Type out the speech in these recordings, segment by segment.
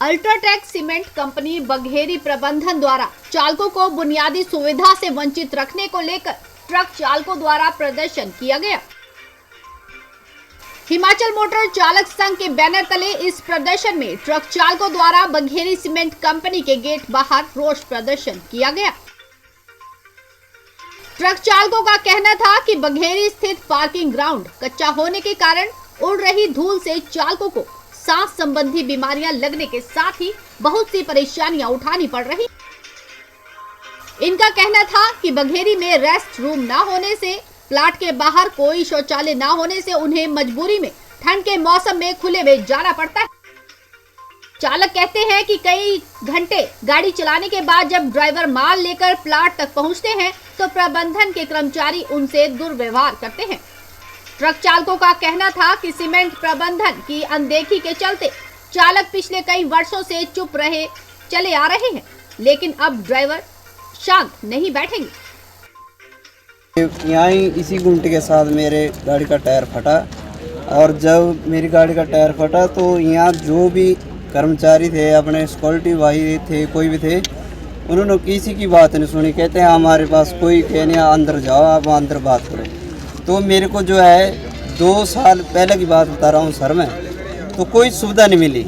UltraTech cement company Bagheri प्रबंधन द्वारा चालकों को बुनियादी सुविधा से वंचित रखने को लेकर ट्रक चालकों द्वारा प्रदर्शन किया गया। हिमाचल मोटर चालक संघ के बैनर तले इस प्रदर्शन में ट्रक चालकों द्वारा बघेरी सीमेंट कंपनी के गेट बाहर रोष प्रदर्शन किया गया। ट्रक चालकों का कहना था कि बघेरी स्थित पार्किंग ग्राउंड कच्चा होने के कारण उड़ रही धूल से चालकों को सांस संबंधी बीमारियां लगने के साथ ही बहुत सी परेशानियां उठानी पड़ रही। इनका कहना था कि बघेरी में रेस्ट रूम न होने से, प्लाट के बाहर कोई शौचालय न होने से उन्हें मजबूरी में ठंड के मौसम में खुले में जाना पड़ता है। चालक कहते हैं कि कई घंटे गाड़ी चलाने के बाद जब ड्राइवर माल लेकर प्लाट तक पहुंचते हैं तो प्रबंधन के कर्मचारी उनसे दुर्व्यवहार करते हैं। ट्रक चालकों का कहना था कि सीमेंट प्रबंधन की अनदेखी के चलते चालक पिछले कई वर्षों से चुप चले आ रहे हैं, लेकिन अब ड्राइवर शांत नहीं बैठेंगे। यहाँ ही इसी गुंटे के साथ मेरे गाड़ी का टायर फटा और जब मेरी गाड़ी का टायर फटा तो यहाँ जो भी कर्मचारी थे, अपने सिक्योरिटी भाई थे, कोई भी थे, उन्होंने किसी की बात नहीं सुनी। कहते हैं हमारे पास कोई कहने अंदर जाओ, आप अंदर बात करो। तो मेरे को जो है 2 साल पहले की बात बता रहा हूँ सर मैं, तो कोई सुविधा नहीं मिली,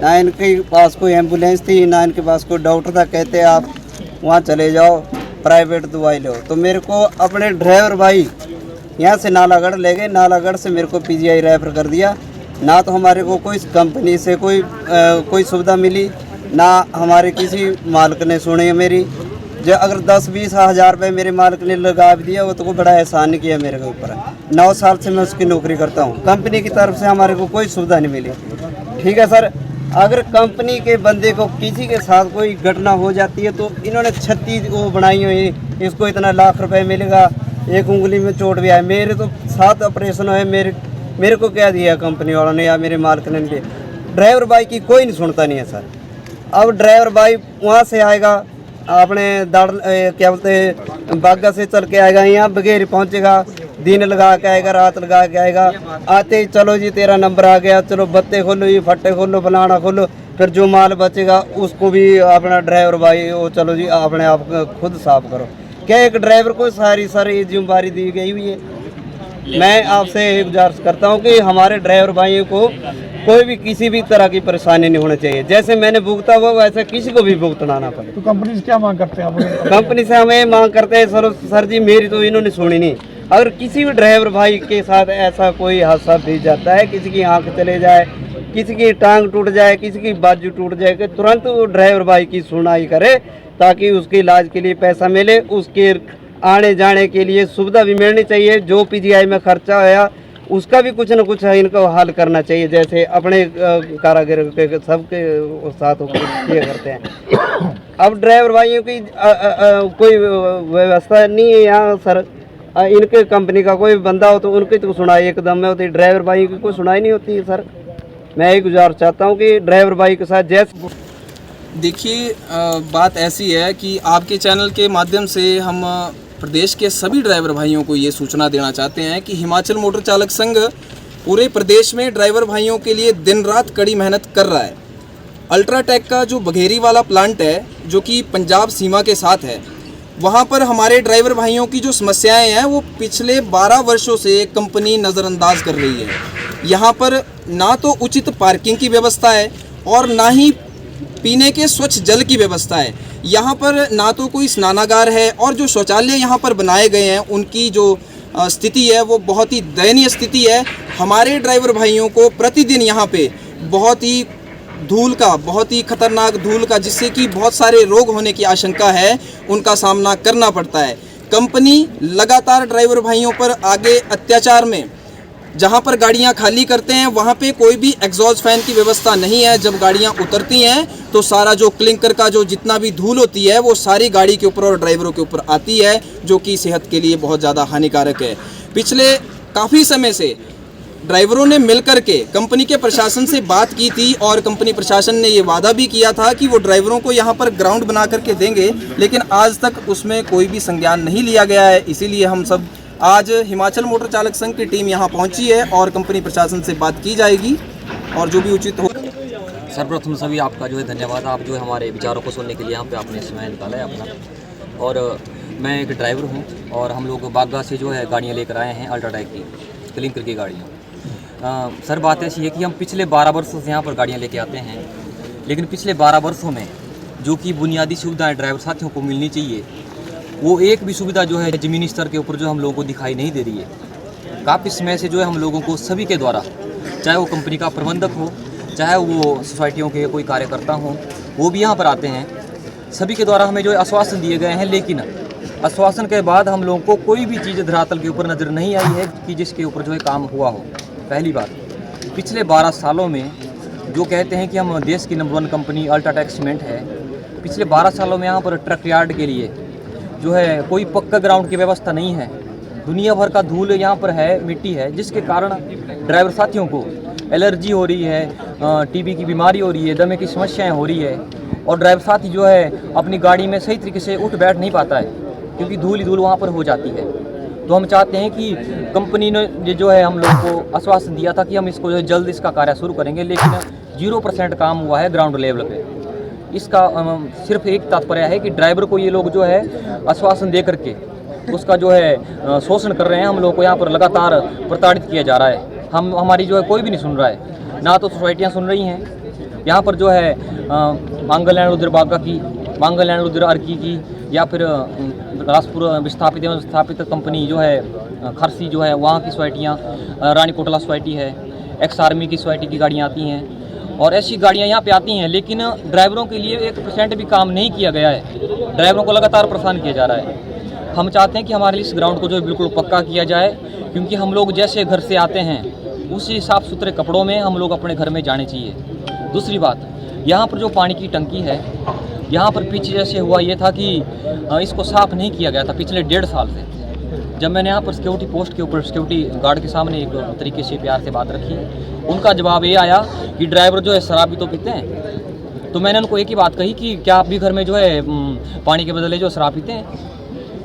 ना इनके पास कोई एम्बुलेंस थी, ना इनके पास कोई डॉक्टर था। कहते आप वहाँ चले जाओ, प्राइवेट दवाई लो। तो मेरे को अपने ड्राइवर भाई यहाँ से नालागढ़ ले गए, नालागढ़ से मेरे को पीजीआई रेफर कर दिया। ना तो हमारे को कोई कंपनी से कोई सुविधा मिली, ना हमारे किसी मालिक ने सुनी मेरी। जो अगर 10-20 हज़ार रुपये मेरे मालिक ने लगा भी दिया, वो तो कोई बड़ा एहसान नहीं किया मेरे के ऊपर। 9 साल से मैं उसकी नौकरी करता हूँ, कंपनी की तरफ से हमारे को कोई सुविधा नहीं मिली। ठीक है सर, अगर कंपनी के बंदे को किसी के साथ कोई घटना हो जाती है तो इन्होंने 36 वो बनाई हुई, इसको इतना लाख रुपए मिलेगा, एक उंगली में चोट भी आए। मेरे तो 7 ऑपरेशन हुए, मेरे को क्या दिया कंपनी वालों ने या मेरे मालिक ने दिया। ड्राइवर भाई की कोई नहीं सुनता नहीं है सर। अब ड्राइवर भाई वहाँ से आएगा, अपने क्या बोलते हैं बागा से चल के आएगा, यहाँ बघेरी पहुँचेगा, दिन लगा के आएगा, रात लगा के आएगा। आते ही चलो जी तेरा नंबर आ गया, चलो बत्ते खोलो, ये फट्टे खोलो, फलाना खोलो। फिर जो माल बचेगा उसको भी अपना ड्राइवर भाई वो चलो जी अपने आप खुद साफ करो। क्या एक ड्राइवर को सारी ये जिम्मेदारी दी गई हुई है? मैं आपसे गुजारिश करता हूँ कि हमारे ड्राइवर भाइयों को कोई भी किसी भी तरह की परेशानी नहीं होनी चाहिए। जैसे मैंने भुगता हुआ वैसे किसी को भी भुगतना ना पड़े। तो कंपनी से क्या मांग करते हैं आप? कंपनी से हमें मांग करते हैं सर जी, मेरी तो इन्होंने सुनी नहीं। अगर किसी भी ड्राइवर भाई के साथ ऐसा कोई हादसा भी जाता है, किसी की आंख चले जाए, किसी की टांग टूट जाए, किसी की बाजू टूट जाए, कि तुरंत वो ड्राइवर भाई की सुनवाई करे ताकि उसके इलाज के लिए पैसा मिले, उसके आने जाने के लिए सुविधा भी मिलनी चाहिए। जो पीजीआई में खर्चा आया उसका भी कुछ न कुछ इनको हल करना चाहिए, जैसे अपने कारागर के सबके साथ ये करते हैं। अब ड्राइवर भाइयों की कोई व्यवस्था नहीं है यहाँ सर। इनके कंपनी का कोई बंदा हो तो उनकी तो सुनाई एकदम में होती, ड्राइवर भाई की कोई सुनाई नहीं होती है सर। मैं एक गुजारिश चाहता हूँ कि ड्राइवर भाई के साथ जैसे देखिए, बात ऐसी है कि आपके चैनल के माध्यम से हम प्रदेश के सभी ड्राइवर भाइयों को ये सूचना देना चाहते हैं कि हिमाचल मोटर चालक संघ पूरे प्रदेश में ड्राइवर भाइयों के लिए दिन रात कड़ी मेहनत कर रहा है। अल्ट्राटेक का जो बघेरी वाला प्लांट है, जो कि पंजाब सीमा के साथ है, वहाँ पर हमारे ड्राइवर भाइयों की जो समस्याएं हैं वो पिछले 12 वर्षों से कंपनी नज़रअंदाज कर रही है। यहाँ पर ना तो उचित पार्किंग की व्यवस्था है और ना ही पीने के स्वच्छ जल की व्यवस्था है। यहाँ पर ना तो कोई स्नानागार है और जो शौचालय यहाँ पर बनाए गए हैं उनकी जो स्थिति है वो बहुत ही दयनीय स्थिति है। हमारे ड्राइवर भाइयों को प्रतिदिन यहाँ पे बहुत ही बहुत ही खतरनाक धूल का, जिससे कि बहुत सारे रोग होने की आशंका है, उनका सामना करना पड़ता है। कंपनी लगातार ड्राइवर भाइयों पर आगे अत्याचार में, जहाँ पर गाड़ियाँ खाली करते हैं वहाँ पे कोई भी एग्जॉस्ट फैन की व्यवस्था नहीं है। जब गाड़ियाँ उतरती हैं तो सारा जो क्लिंकर का जो जितना भी धूल होती है वो सारी गाड़ी के ऊपर और ड्राइवरों के ऊपर आती है, जो कि सेहत के लिए बहुत ज़्यादा हानिकारक है। पिछले काफ़ी समय से ड्राइवरों ने मिलकर के कंपनी के प्रशासन से बात की थी और कंपनी प्रशासन ने ये वादा भी किया था कि वो ड्राइवरों को यहाँ पर ग्राउंड बना करके देंगे, लेकिन आज तक उसमें कोई भी संज्ञान नहीं लिया गया है। इसीलिए हम सब आज हिमाचल मोटर चालक संघ की टीम यहाँ पहुँची है और कंपनी प्रशासन से बात की जाएगी और जो भी उचित हो। सर्वप्रथम सभी आपका जो है धन्यवाद। आप जो है हमारे विचारों को सुनने के लिए यहाँ पे आपने समय निकाला है अपना। और मैं एक ड्राइवर हूँ और हम लोग बागा से जो है गाड़ियाँ लेकर आए हैं अल्ट्राटेक की क्लिंकर की गाड़ियाँ। सर बात ऐसी है कि हम पिछले 12 वर्षों से यहाँ पर गाड़ियाँ लेके आते हैं, लेकिन पिछले 12 वर्षों में जो कि बुनियादी सुविधाएँ ड्राइवर साथियों को मिलनी चाहिए, वो एक भी सुविधा जो है ज़मीनी स्तर के ऊपर जो हम लोगों को दिखाई नहीं दे रही है। काफ़ी समय से जो है हम लोगों को सभी के द्वारा, चाहे वो कंपनी का प्रबंधक हो, चाहे वो सोसाइटियों के कोई कार्यकर्ता हों, वो भी यहाँ पर आते हैं, सभी के द्वारा हमें जो है आश्वासन दिए गए हैं, लेकिन आश्वासन के बाद हम लोगों को कोई भी चीज़ धरातल के ऊपर नज़र नहीं आई है कि जिसके ऊपर जो है काम हुआ हो। पहली बात, पिछले 12 सालों में जो कहते हैं कि हम देश की नंबर 1 कंपनी अल्ट्राटेक सीमेंट है, पिछले 12 सालों में यहाँ पर ट्रक यार्ड के लिए जो है कोई पक्का ग्राउंड की व्यवस्था नहीं है। दुनिया भर का धूल यहाँ पर है, मिट्टी है, जिसके कारण ड्राइवर साथियों को एलर्जी हो रही है, टीबी की बीमारी हो रही है, दमे की समस्याएं हो रही है, और ड्राइवर साथी जो है अपनी गाड़ी में सही तरीके से उठ बैठ नहीं पाता है क्योंकि धूल ही धूल वहाँ पर हो जाती है। तो हम चाहते हैं कि कंपनी ने जो है हम लोगों को आश्वासन दिया था कि हम इसको जो है जल्द इसका कार्य शुरू करेंगे, लेकिन 0% काम हुआ है ग्राउंड लेवल पे। इसका सिर्फ एक तात्पर्य है कि ड्राइवर को ये लोग जो है आश्वासन दे करके उसका जो है शोषण कर रहे हैं। हम लोगों को यहाँ पर लगातार प्रताड़ित किया जा रहा है। हमारी जो है कोई भी नहीं सुन रहा है, ना तो सोसाइटियाँ सुन रही हैं। यहाँ पर जो है मांगलैंड उधर बागा की, मांगलैंड उधर अर्की की, या फिर राजपुर विस्थापित एवं स्थापित कंपनी जो है खरसी जो है वहाँ की सोसाइटियाँ, रानी कोटला सोसाइटी है, एक्स आर्मी की सोसाइटी की गाड़ियाँ आती हैं, और ऐसी गाड़ियाँ यहाँ पे आती हैं, लेकिन ड्राइवरों के लिए 1% भी काम नहीं किया गया है। ड्राइवरों को लगातार परेशान किया जा रहा है। हम चाहते हैं कि हमारे इस ग्राउंड को जो बिल्कुल पक्का किया जाए, क्योंकि हम लोग जैसे घर से आते हैं उसी साफ़ सुथरे कपड़ों में हम लोग अपने घर में जाने चाहिए। दूसरी बात, यहाँ पर जो पानी की टंकी है, यहाँ पर पीछे जैसे हुआ ये था कि इसको साफ़ नहीं किया गया था पिछले 1.5 साल से। जब मैंने यहाँ पर सिक्योरिटी पोस्ट के ऊपर सिक्योरिटी गार्ड के सामने एक तरीके से प्यार से बात रखी, उनका जवाब ये आया कि ड्राइवर जो है शराब भी तो पीते हैं। तो मैंने उनको एक ही बात कही कि क्या आप भी घर में जो है पानी के बदले जो शराब पीते हैं?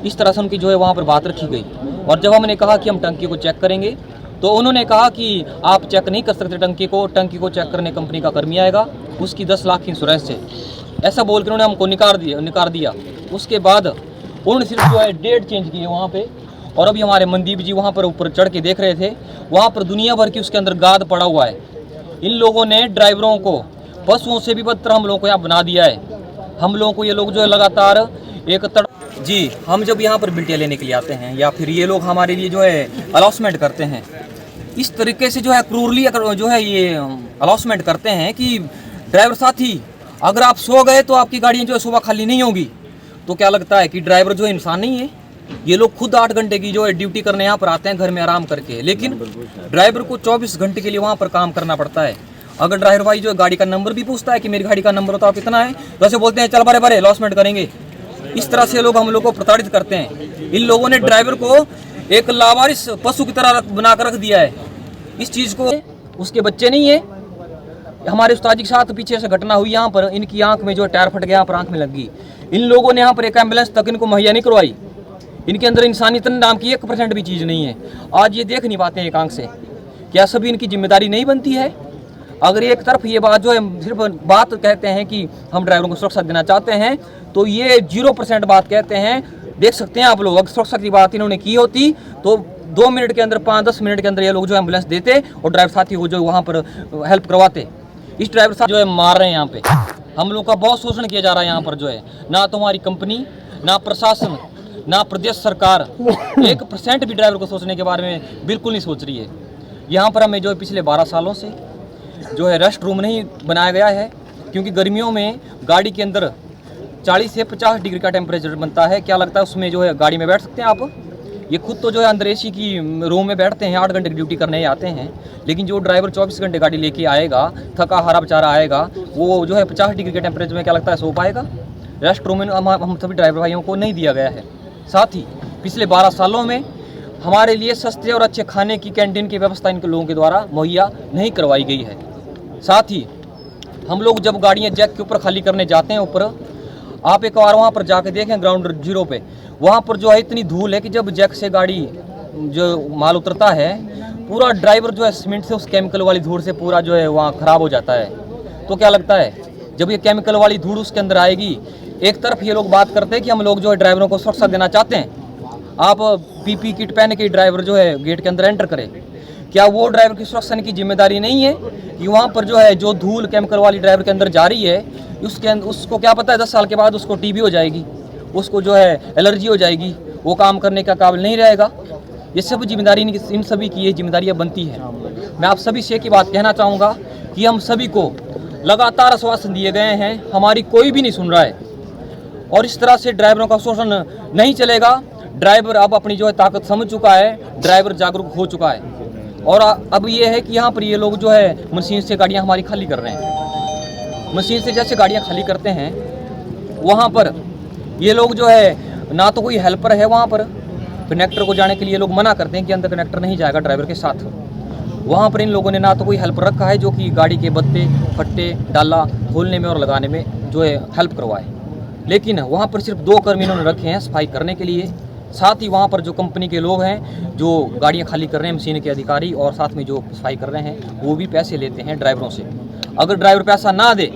इस तरह से उनकी जो है वहाँ पर बात रखी गई। और जब हमने कहा कि हम टंकी को चेक करेंगे, तो उन्होंने कहा कि आप चेक नहीं कर सकते टंकी को चेक करने कंपनी का कर्मी आएगा, उसकी 10 लाख की इंश्योरेंस है। ऐसा बोल कर उन्होंने हमको निकार दिया। उसके बाद उन्होंने सिर्फ जो है डेट चेंज की है वहाँ पे, और अभी हमारे मनदीप जी वहाँ पर ऊपर चढ़ के देख रहे थे, वहाँ पर दुनिया भर की उसके अंदर गाद पड़ा हुआ है। इन लोगों ने ड्राइवरों को पशुओं से भी बदतर हम लोगों को यहाँ बना दिया है। हम लोगों को ये लोग जो है लगातार एक जी, हम जब यहाँ पर बिल्टियाँ लेने के लिए आते हैं या फिर ये लोग हमारे लिए जो है अलाउंसमेंट करते हैं, इस तरीके से जो है क्रूरली जो है ये अलाउंसमेंट करते हैं कि ड्राइवर साथी अगर आप सो गए तो आपकी गाड़ियाँ जो है सुबह खाली नहीं होगी। तो क्या लगता है कि ड्राइवर जो है इंसान नहीं है? ये लोग खुद 8 घंटे की जो है ड्यूटी करने यहाँ पर आते हैं घर में आराम करके, लेकिन ड्राइवर को 24 घंटे के लिए वहाँ पर काम करना पड़ता है। अगर ड्राइवर भाई जो है गाड़ी का नंबर भी पूछता है कि मेरी गाड़ी का नंबर होता है कितना है, तो ऐसे बोलते हैं चल बड़े अलाउंसमेंट करेंगे। इस तरह से लोग हम लोग को प्रताड़ित करते हैं। इन लोगों ने ड्राइवर को एक लावारिस पशु की तरह बनाकर रख दिया है। इस चीज़ को उसके बच्चे नहीं है। हमारे उस्ताद जी के साथ पीछे से घटना हुई, यहाँ पर इनकी आंख में जो टायर फट गया, यहाँ पर आंख में लग गई। इन लोगों ने यहाँ पर एक एम्बुलेंस तक इनको मुहैया नहीं करवाई। इनके अंदर इंसानियत नाम की 1% भी चीज़ नहीं है। आज ये देख नहीं पाते हैं एक आंख से। क्या सभी इनकी जिम्मेदारी नहीं बनती है? अगर एक तरफ ये बात जो है सिर्फ बात कहते हैं कि हम ड्राइवरों को सुरक्षा देना चाहते हैं, तो ये 0% बात कहते हैं। देख सकते हैं आप लोग, अगर सुरक्षा की बात इन्होंने की होती तो 2 मिनट के अंदर 5-10 मिनट के अंदर ये लोग जो एम्बुलेंस देते और ड्राइवर साथी को जो वहाँ पर हेल्प करवाते। इस ड्राइवर साथी जो है मार रहे हैं यहाँ पे। हम लोग का बहुत शोषण किया जा रहा है यहाँ पर जो है। ना तो हमारी कंपनी, ना प्रशासन, ना प्रदेश सरकार 1% भी ड्राइवर को सोचने के बारे में बिल्कुल नहीं सोच रही है। यहाँ पर हमें जो है पिछले 12 सालों से जो है रेस्ट रूम नहीं बनाया गया है, क्योंकि गर्मियों में गाड़ी के अंदर 40 से 50 डिग्री का टेम्परेचर बनता है। क्या लगता है उसमें जो है गाड़ी में बैठ सकते हैं आप? ये खुद तो जो है अंदर एसी की रूम में बैठते हैं, 8 घंटे की ड्यूटी करने आते हैं, लेकिन जो ड्राइवर 24 घंटे गाड़ी लेके आएगा, थका हारा बेचारा आएगा, वो जो है 50 डिग्री के टेम्परेचर में क्या लगता है सो पाएगा? रेस्ट रूम में हम सभी ड्राइवर भाइयों को नहीं दिया गया है। साथ ही पिछले 12 सालों में हमारे लिए सस्ते और अच्छे खाने की कैंटीन की व्यवस्था इन लोगों के द्वारा मुहैया नहीं करवाई गई है। साथ ही हम लोग जब गाड़ियाँ जैक के ऊपर खाली करने जाते हैं ऊपर, आप एक बार वहाँ पर जाके देखें ग्राउंड जीरो पे, वहाँ पर जो है इतनी धूल है कि जब जैक से गाड़ी जो माल उतरता है, पूरा ड्राइवर जो है सीमेंट से उस केमिकल वाली धूल से पूरा जो है वहाँ ख़राब हो जाता है। तो क्या लगता है जब ये केमिकल वाली धूल उसके अंदर आएगी, एक तरफ ये लोग बात करते हैं कि हम लोग जो है ड्राइवरों को सुरक्षा देना चाहते हैं, आप पीपी किट पहन के ड्राइवर जो है गेट के अंदर एंटर करे, क्या वो ड्राइवर की सुरक्षा की जिम्मेदारी नहीं है कि वहाँ पर जो है जो धूल केमिकल वाली ड्राइवर के अंदर जा रही है उसको क्या पता है 10 साल के बाद उसको टीबी हो जाएगी, उसको जो है एलर्जी हो जाएगी, वो काम करने का काबिल नहीं रहेगा। ये सब जिम्मेदारी इन सभी की ये जिम्मेदारियाँ बनती है। मैं आप सभी से एक ही बात कहना चाहूँगा कि हम सभी को लगातार आश्वासन दिए गए हैं, हमारी कोई भी नहीं सुन रहा है और इस तरह से ड्राइवरों का शोषण नहीं चलेगा। ड्राइवर अब अपनी जो है ताकत समझ चुका है, ड्राइवर जागरूक हो चुका है और अब ये है कि यहाँ पर ये लोग जो है मशीन से गाड़ियाँ हमारी खाली कर रहे हैं। मशीन से जैसे गाड़ियाँ खाली करते हैं वहाँ पर ये लोग जो है ना तो कोई हेल्पर है, वहाँ पर कनेक्टर को जाने के लिए लोग मना करते हैं कि अंदर कनेक्टर नहीं जाएगा ड्राइवर के साथ। वहाँ पर इन लोगों ने ना तो कोई हेल्पर रखा है जो कि गाड़ी के बत्ते फट्टे डाला खोलने में और लगाने में जो है हेल्प करवाए, लेकिन वहाँ पर सिर्फ 2 कर्मी इन्होंने रखे हैं सफाई करने के लिए। साथ ही वहाँ पर जो कंपनी के लोग हैं जो गाड़ियाँ खाली कर रहे हैं, मशीन के अधिकारी और साथ में जो सफाई कर रहे हैं, वो भी पैसे लेते हैं ड्राइवरों से। अगर ड्राइवर पैसा ना दे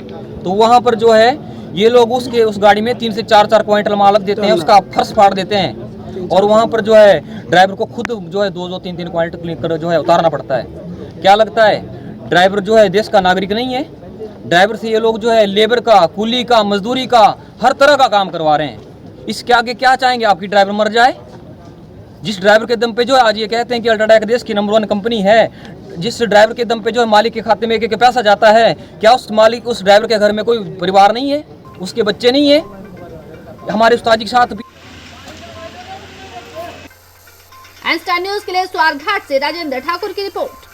तो वहाँ पर जो है ये लोग उस गाड़ी में 3 से 4 क्विंटल माल रख देते हैं, उसका फर्श फाड़ देते हैं और वहाँ पर जो है ड्राइवर को खुद जो है 2-2, 3-3 क्विंटल क्लीन कर जो है उतारना पड़ता है। क्या लगता है ड्राइवर जो है देश का नागरिक नहीं है? ड्राइवर से ये लोग जो है लेबर का, कुली का, मजदूरी का, हर तरह का काम करवा रहे हैं। इसके आगे क्या चाहेंगे आपकी ड्राइवर मर जाए? जिस ड्राइवर के दम पे जो है आज ये कहते हैं कि अल्ट्राटेक देश की नंबर 1 कंपनी है, जिस ड्राइवर के दम पे जो है मालिक के खाते में एक पैसा जाता है, क्या उस ड्राइवर के घर में कोई परिवार नहीं है, उसके बच्चे नहीं है? हमारे उस्ताद जी के साथ एन स्टार न्यूज के लिए स्वारघाट से राजेंद्र ठाकुर की रिपोर्ट।